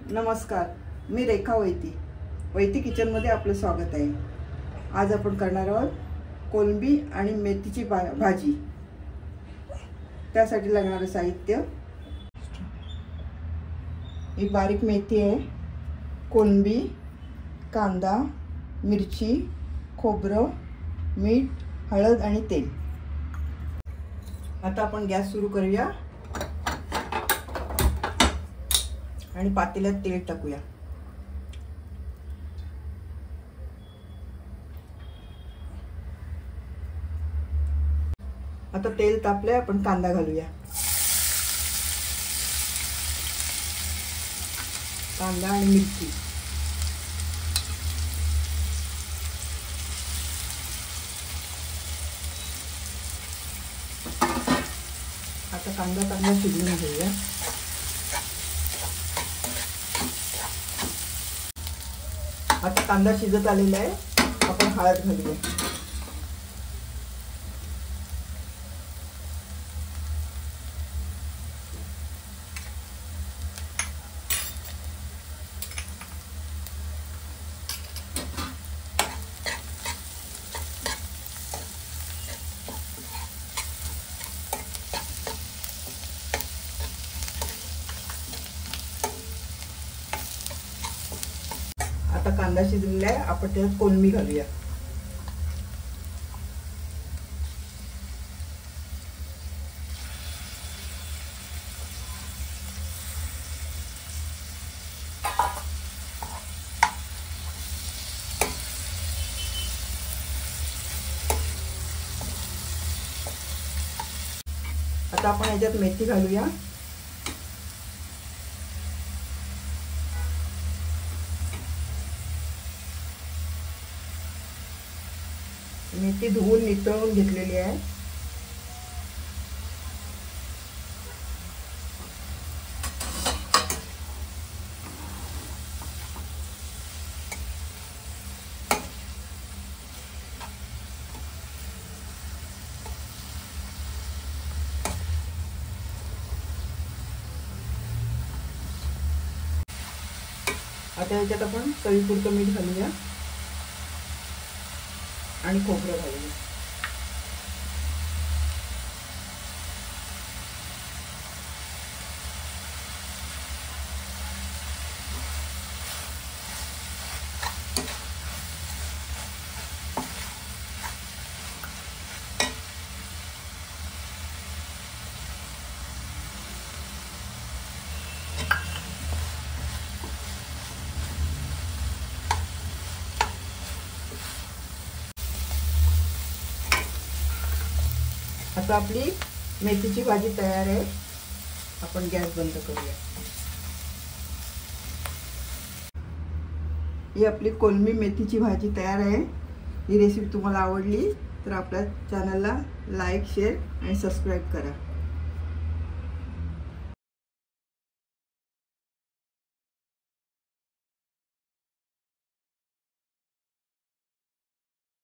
नमस्कार, मी रेखा वैती किचनमध्ये आपलं स्वागत आहे। आज आपण करणार आहोत कोलंबी आणि मेथीची भाजी। त्यासाठी लागणारे साहित्य: ही बारीक मेथी आहे, कोलंबी, कांदा, मिरची, खोबरं, मीठ, हळद आणि तेल। आता आपण गॅस सुरू करूया आणि पातेल्यात तेल टाकूया। आता तेल तापले, आपण कांदा घालूया। कांदा आणि मिरची, आता कांदा चांगला शिजवून घेऊया। आता कांदा शिजत आलेला आहे, आपण हळद घालूया। आता कांदा शिजलेला आहे, आपण त्यात कोलंबी घालूया। आता आपण याच्यात मेथी घालूया। मेथी धुवून नितळून घेतलेली आहे। आता याच्यात आपण चवीपुरतं मीठ घालूया आणि खोबरं घालूया। आता आपली मेथीची भाजी तयार आहे, आपण गॅस बंद करूया। ही आपली कोलंबी मेथीची भाजी तयार आहे। ही रेसिपी तुम्हाला आवडली तर आपल्या चॅनलला लाईक, शेअर आणि सबस्क्राईब करा।